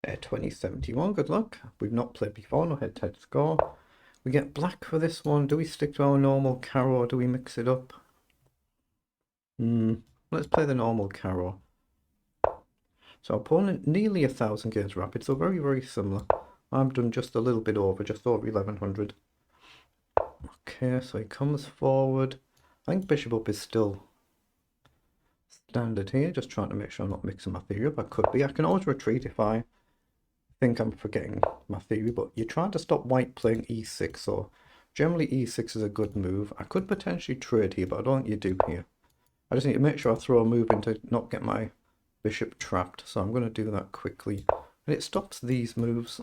2071, good luck. We've not played before, no head-to-head score. We get black for this one. Do we stick to our normal carrow or do we mix it up? Let's play the normal carrow. So our opponent nearly 1,000 games rapid, so very, very similar. I've done just a little bit over, just over 1,100. Okay, so he comes forward. I think bishop up is still standard here, just trying to make sure I'm not mixing my theory up. I could be. I can always retreat if I think I'm forgetting my theory, but you're trying to stop white playing e6, so generally e6 is a good move. I could potentially trade here, but I don't think you do here. I just need to make sure I throw a move in to not get my bishop trapped, so I'm going to do that quickly. And it stops these moves.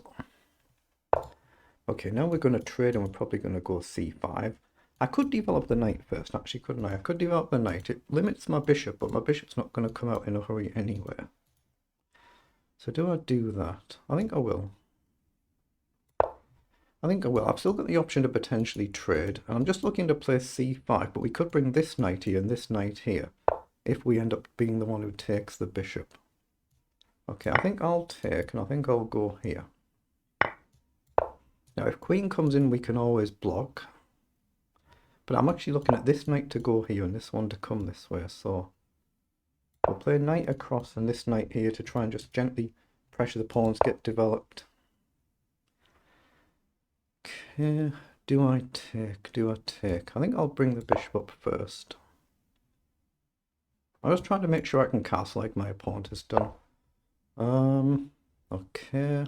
Okay, now we're going to trade and we're probably going to go c5. I could develop the knight first, actually, couldn't I? I could develop the knight. It limits my bishop, but my bishop's not going to come out in a hurry anywhere. So do I do that? I think I will. I've still got the option to potentially trade. And I'm just looking to play c5, but we could bring this knight here and this knight here if we end up being the one who takes the bishop. Okay, I think I'll take, and I think I'll go here. Now, if queen comes in, we can always block. But I'm actually looking at this knight to go here and this one to come this way, so we'll play knight across and this knight here to try and just gently pressure the pawns, get developed. Okay, do I take? I think I'll bring the bishop up first. I was trying to make sure I can castle like my opponent has done. Okay.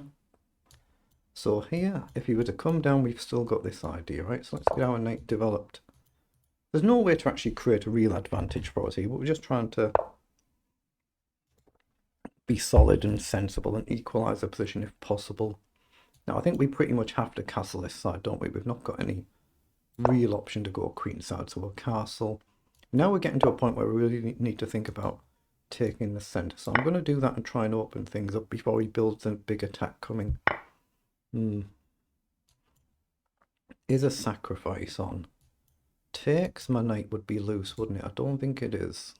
So here, if he were to come down, we've still got this idea, right? So let's get our knight developed. There's no way to actually create a real advantage for us here, but we're just trying to be solid and sensible and equalize the position if possible. Now, I think we pretty much have to castle this side, don't we? We've not got any real option to go queen side, so we'll castle. Now we're getting to a point where we really need to think about taking the center. So I'm going to do that and try and open things up before he builds a big attack coming. Is a sacrifice on? Takes my knight would be loose, wouldn't it? I don't think it is.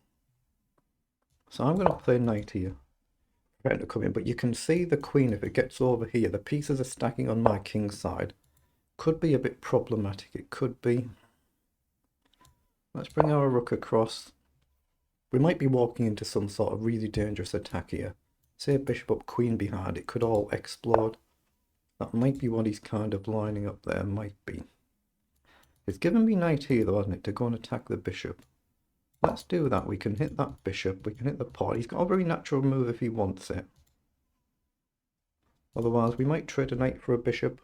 So I'm going to play knight here. Trying to come in, but you can see the queen, if it gets over here, the pieces are stacking on my king's side. Could be a bit problematic, it could be. Let's bring our rook across. We might be walking into some sort of really dangerous attack here. Say bishop up, queen behind, it could all explode. That might be what he's kind of lining up there, might be. It's given me knight here though, hasn't it, to go and attack the bishop. Let's do that. We can hit that bishop, we can hit the pawn. He's got a very natural move if he wants it. Otherwise, we might trade a knight for a bishop.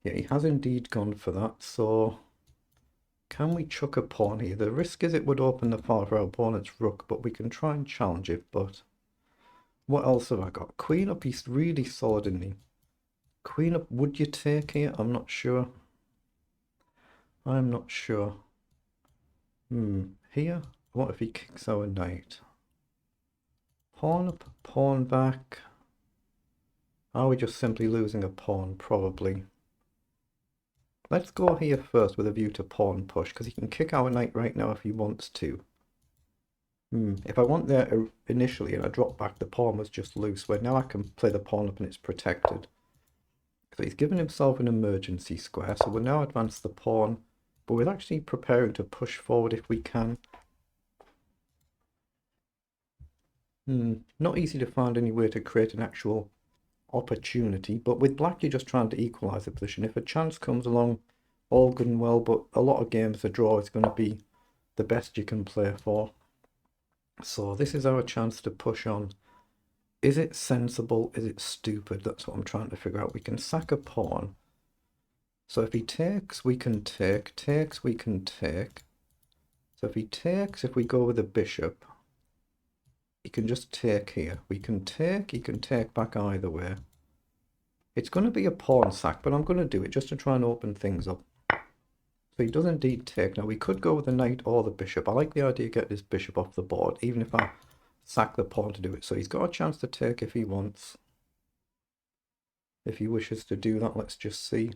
Yeah, he has indeed gone for that, so can we chuck a pawn here? The risk is it would open the file for our opponent's rook, but we can try and challenge it. But what else have I got? Queen up, he's really solid, isn't he? Queen up, would you take here? I'm not sure. I'm not sure. Here? What if he kicks our knight? Pawn up, pawn back. Are we just simply losing a pawn? Probably. Let's go here first with a view to pawn push, because he can kick our knight right now if he wants to. If I want there initially and I drop back, the pawn was just loose, where now I can play the pawn up and it's protected. So he's given himself an emergency square, so we'll now advance the pawn, but we're actually preparing to push forward if we can. Not easy to find any way to create an actual opportunity, but with black you're just trying to equalize the position. If a chance comes along, all good and well, but a lot of games the draw is going to be the best you can play for. So this is our chance to push on. Is it sensible? Is it stupid? That's what I'm trying to figure out. We can sack a pawn. So if he takes, we can take. Takes, we can take. So if he takes, if we go with a bishop, he can just take here. We can take, he can take back either way. It's going to be a pawn sack, but I'm going to do it just to try and open things up. So he does indeed take. Now we could go with the knight or the bishop. I like the idea of getting this bishop off the board, even if I sack the pawn to do it. So he's got a chance to take if he wants. If he wishes to do that, let's just see.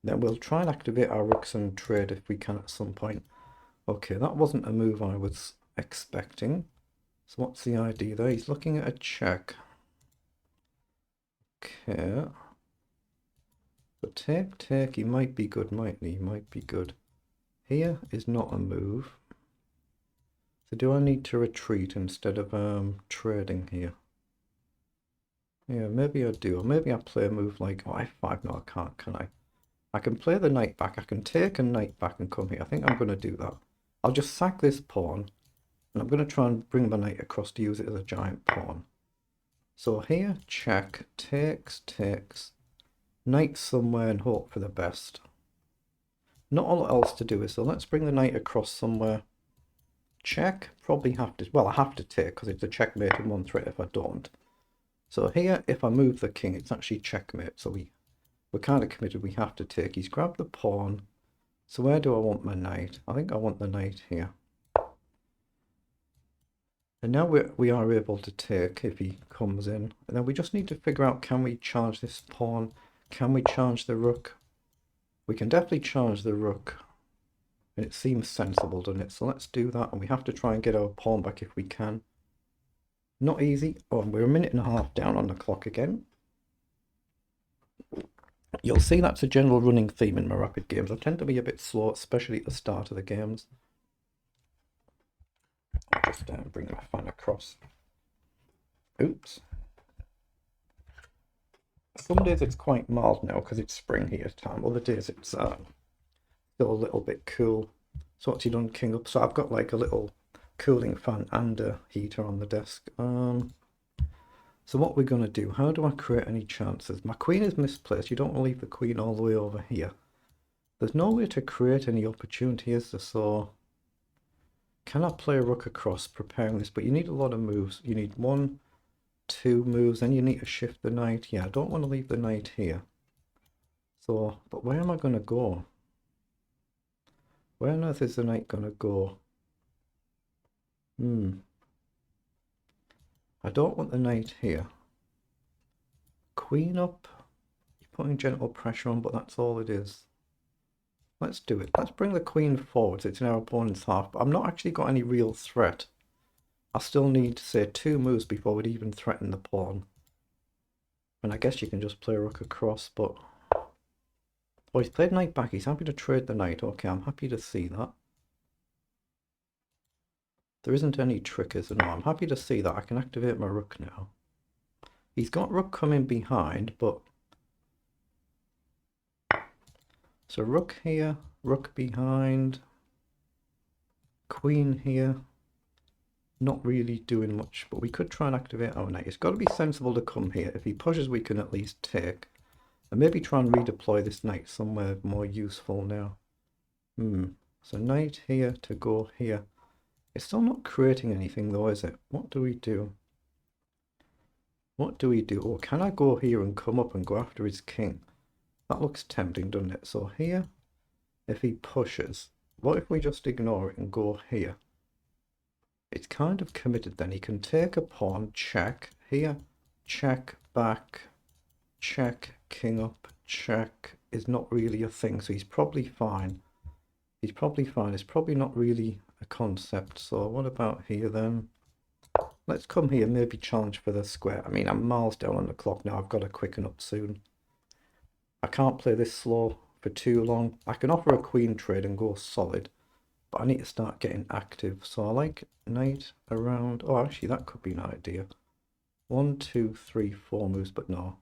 Then we'll try and activate our rooks and trade if we can at some point. Okay, that wasn't a move I was expecting. So what's the idea there? He's looking at a check. Okay. But take, he might be good, mightn't he? He might be good. Here is not a move. So do I need to retreat instead of trading here? Yeah, maybe I do. Or maybe I play a move like, oh, f5. No, I can't, can I? I can play the knight back. I can take a knight back and come here. I think I'm going to do that. I'll just sack this pawn. And I'm going to try and bring my knight across to use it as a giant pawn. So here, check, takes, knight somewhere and hope for the best. Not a lot else to do, so let's bring the knight across somewhere. Check, probably have to, well, I have to take because it's a checkmate in one threat if I don't. So here, if I move the king, it's actually checkmate, so we're kind of committed, we have to take. He's grabbed the pawn. So where do I want my knight? I think I want the knight here. And now we are able to take if he comes in. And then we just need to figure out, can we charge this pawn? Can we charge the rook? We can definitely charge the rook. And it seems sensible, doesn't it? So let's do that. And we have to try and get our pawn back if we can. Not easy. Oh, we're a minute and a half down on the clock again. You'll see that's a general running theme in my rapid games. I tend to be a bit slow, especially at the start of the games. I'll just bring my fan across. Oops. Some days it's quite mild now because it's spring here time. Other days it's still a little bit cool. So what's he done, king up? So I've got like a little cooling fan and a heater on the desk. So what we're going to do, how do I create any chances? My queen is misplaced. You don't want to leave the queen all the way over here. There's no way to create any opportunity, is there? So can I play a rook across preparing this? But you need a lot of moves. You need 1, 2 moves, then you need to shift the knight. Yeah, I don't want to leave the knight here. So, but where am I going to go? Where on earth is the knight going to go? I don't want the knight here. Queen up. You're putting gentle pressure on, but that's all it is. Let's do it. Let's bring the queen forward. So it's in our opponent's half, but I've not actually got any real threat. I still need, say, 2 moves before we'd even threaten the pawn. And I guess you can just play a rook across, but... Oh, he's played knight back. He's happy to trade the knight. Okay, I'm happy to see that. There isn't any trick, is there? No, I'm happy to see that. I can activate my rook now. He's got rook coming behind, but... So rook here, rook behind, queen here. Not really doing much, but we could try and activate our knight. It's got to be sensible to come here. If he pushes, we can at least take. And maybe try and redeploy this knight somewhere more useful now. So knight here to go here. It's still not creating anything though, is it? What do we do? What do we do? Oh, can I go here and come up and go after his king? That looks tempting, doesn't it? So here, if he pushes, what if we just ignore it and go here? It's kind of committed then. He can take a pawn, check, here, check, back, check, king up, check is not really a thing. So he's probably fine. He's probably fine. It's probably not really a concept. So what about here then? Let's come here, maybe challenge for the square. I mean, I'm miles down on the clock now. I've got to quicken up soon. I can't play this slow for too long. I can offer a queen trade and go solid, but I need to start getting active. So I like knight around. Oh, actually, that could be an idea. 1, 2, 3, 4 moves, but no.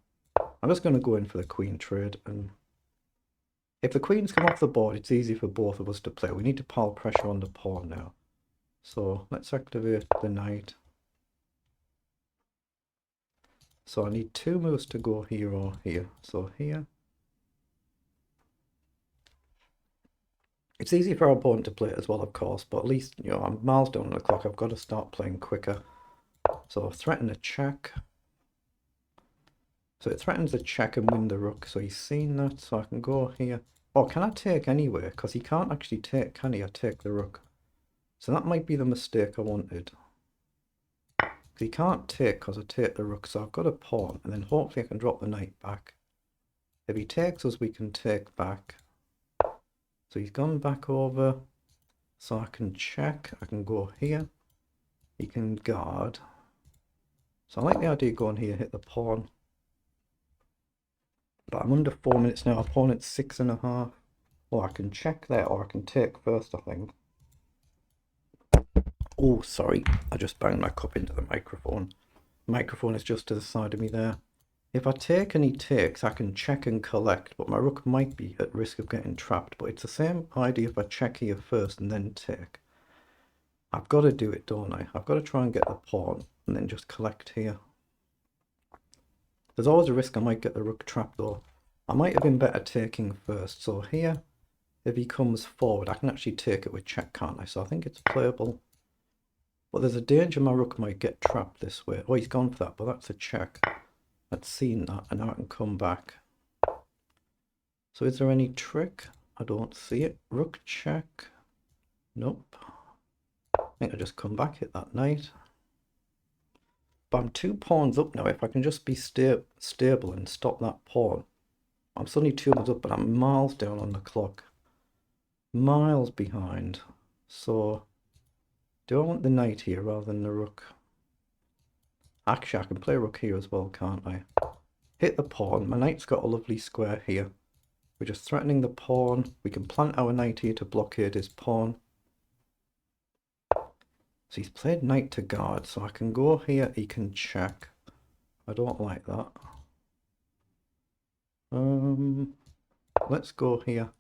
I'm just going to go in for the queen trade. And if the queens come off the board, it's easy for both of us to play. We need to pile pressure on the pawn now. So let's activate the knight. So I need 2 moves to go here or here. So here. It's easy for our opponent to play it as well, of course, but at least, you know, I'm miles down on the clock. I've got to start playing quicker. So threaten a check. So it threatens a check and win the rook. So he's seen that, so I can go here. Oh, can I take anywhere? Because he can't actually take, can he? I take the rook. So that might be the mistake I wanted. He can't take because I take the rook, so I've got a pawn, and then hopefully I can drop the knight back. If he takes us, we can take back. So he's gone back over, so I can check. I can go here. He can guard. So I like the idea of going here, hit the pawn. But I'm under 4 minutes now. Opponent's 6.5. Or I can check there, or I can take first, I think. Oh, sorry. I just banged my cup into the microphone. The microphone is just to the side of me there. If I take and he takes, I can check and collect, but my rook might be at risk of getting trapped. But it's the same idea if I check here first and then take. I've got to do it, don't I? I've got to try and get the pawn and then just collect here. There's always a risk I might get the rook trapped though. I might have been better taking first. So here, if he comes forward, I can actually take it with check, can't I? So I think it's playable. But there's a danger my rook might get trapped this way. Oh, he's gone for that, but that's a check. I'd seen that, and now I can come back. So is there any trick? I don't see it. Rook check. Nope. I think I just come back, hit that knight. But I'm 2 pawns up now. If I can just be stable and stop that pawn. I'm suddenly 2 moves up, but I'm miles down on the clock. Miles behind. So, do I want the knight here rather than the rook? Actually, I can play rook here as well, can't I? Hit the pawn. My knight's got a lovely square here. We're just threatening the pawn. We can plant our knight here to blockade his pawn. So he's played knight to guard, so I can go here, he can check. I don't like that. Let's go here.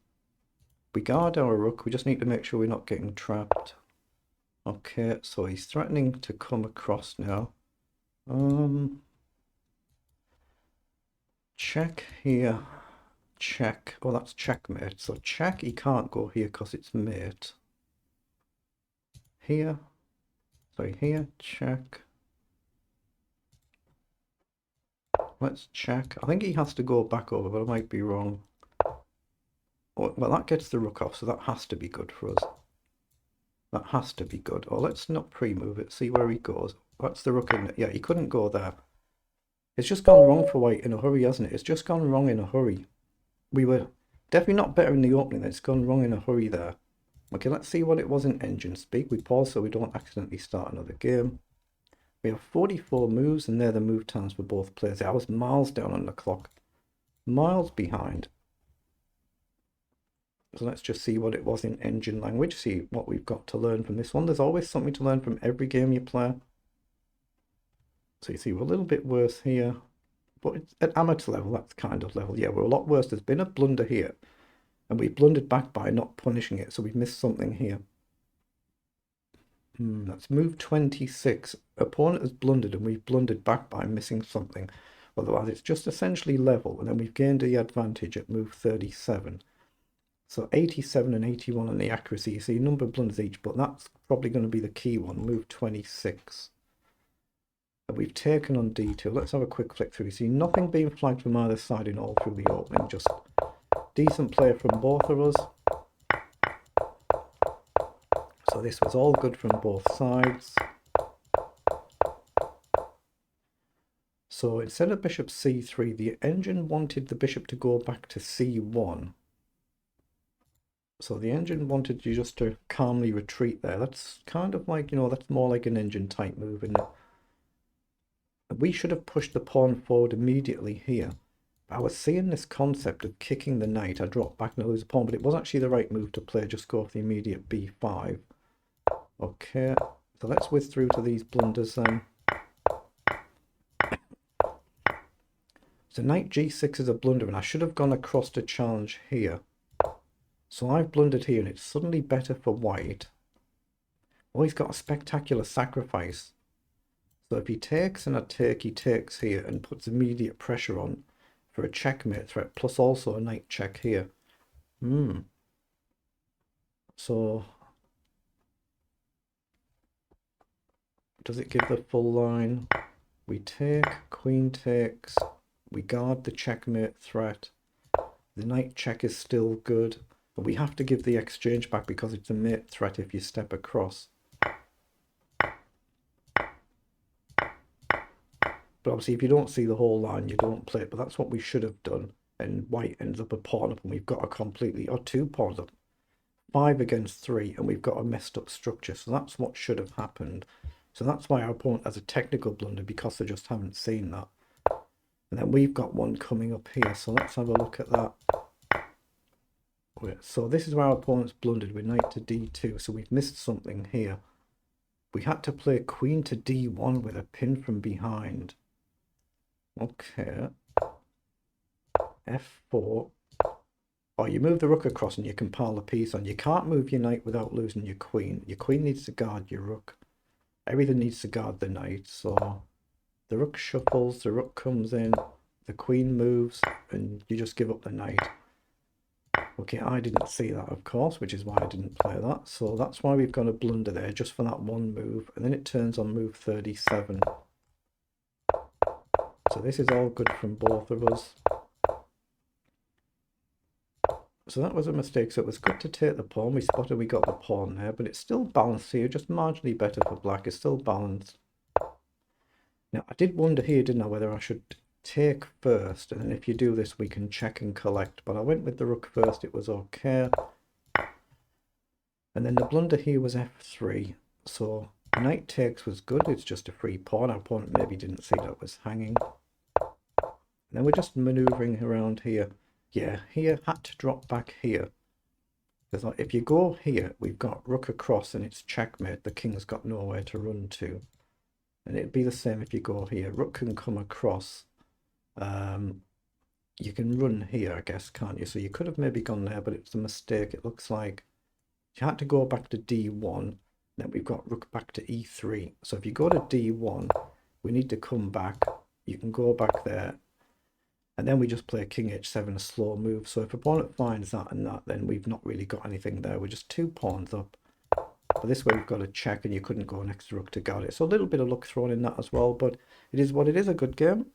We guard our rook, we just need to make sure we're not getting trapped. Okay, so he's threatening to come across now. Check here. Check. Oh, that's checkmate. So check, he can't go here because it's mate. Here. Sorry, here. Check. Let's check. I think he has to go back over, but I might be wrong. Oh, well, that gets the rook off, so that has to be good for us. That has to be good. Or let's not pre-move it, see where he goes. That's the rook in it. Yeah, he couldn't go there. It's just gone wrong for white in a hurry, hasn't it? It's just gone wrong in a hurry. We were definitely not better in the opening. It's gone wrong in a hurry there. Okay, let's see what it was in engine speak. We pause so we don't accidentally start another game. We have 44 moves, and they're the move times for both players. I was miles down on the clock. Miles behind. So let's just see what it was in engine language. See what we've got to learn from this one. There's always something to learn from every game you play. So you see we're a little bit worse here. But it's at amateur level, that's kind of level. Yeah, we're a lot worse. There's been a blunder here. And we blundered back by not punishing it. So we've missed something here. That's move 26. Opponent has blundered and we've blundered back by missing something. Otherwise, it's just essentially level. And then we've gained the advantage at move 37. So 87 and 81 on the accuracy. You see a number of blunders each, but that's probably going to be the key one. Move 26. And we've taken on D2. Let's have a quick flick through. You see nothing being flagged from either side in all through the opening. Just decent play from both of us. So this was all good from both sides. So instead of bishop c3, the engine wanted the bishop to go back to c1. So the engine wanted you just to calmly retreat there. That's kind of like, you know, that's more like an engine type move, isn't it? We should have pushed the pawn forward immediately here. I was seeing this concept of kicking the knight. I dropped back and I lose a pawn, but it was actually the right move to play. Just go for the immediate b5. Okay, so let's whiz through to these blunders then. So knight g6 is a blunder, and I should have gone across to challenge here. So I've blundered here, and it's suddenly better for white. Oh, he's got a spectacular sacrifice. So if he takes and I take, he takes here and puts immediate pressure on for a checkmate threat, plus also a knight check here. So does it give the full line? We take, queen takes, we guard the checkmate threat. The knight check is still good. But we have to give the exchange back because it's a mate threat if you step across. But obviously if you don't see the whole line, you don't play it. But that's what we should have done. And white ends up a pawn up and we've got a completely, or 2 pawns up. 5 against 3 and we've got a messed up structure. So that's what should have happened. So that's why our opponent has a technical blunder, because they just haven't seen that. And then we've got one coming up here, so let's have a look at that. So this is where our opponent's blundered with knight to d2, so we've missed something here. We had to play queen to d1 with a pin from behind. Okay. f4. Oh, you move the rook across and you can pile the piece on. You can't move your knight without losing your queen. Your queen needs to guard your rook. Everything needs to guard the knight, so the rook shuffles, the rook comes in, the queen moves, and you just give up the knight. Okay, I didn't see that, of course, which is why I didn't play that. So that's why we've got a blunder there, just for that one move. And then it turns on move 37. So this is all good from both of us. So that was a mistake. So it was good to take the pawn. We spotted we got the pawn there, but it's still balanced here, just marginally better for black. It's still balanced. Now, I did wonder here, didn't I, whether I should take first, and then if you do this we can check and collect, but I went with the rook first. It was okay. And then the blunder here was f3, so knight takes was good. It's just a free pawn. Our opponent maybe didn't see that was hanging. And then we're just maneuvering around here. Yeah, here had to drop back here, because if you go here, we've got rook across and it's checkmate. The king's got nowhere to run to. And it'd be the same if you go here. Rook can come across. You can run here, I guess, can't you? So you could have maybe gone there, but it's a mistake. It looks like you had to go back to d1. Then we've got rook back to e3. So if you go to d1, we need to come back. You can go back there. And then we just play king h7, a slow move. So if opponent finds that and that, then we've not really got anything there. We're just 2 pawns up. But this way we've got a check and you couldn't go next to rook to guard it. So a little bit of luck thrown in that as well, but it is what it is, a good game.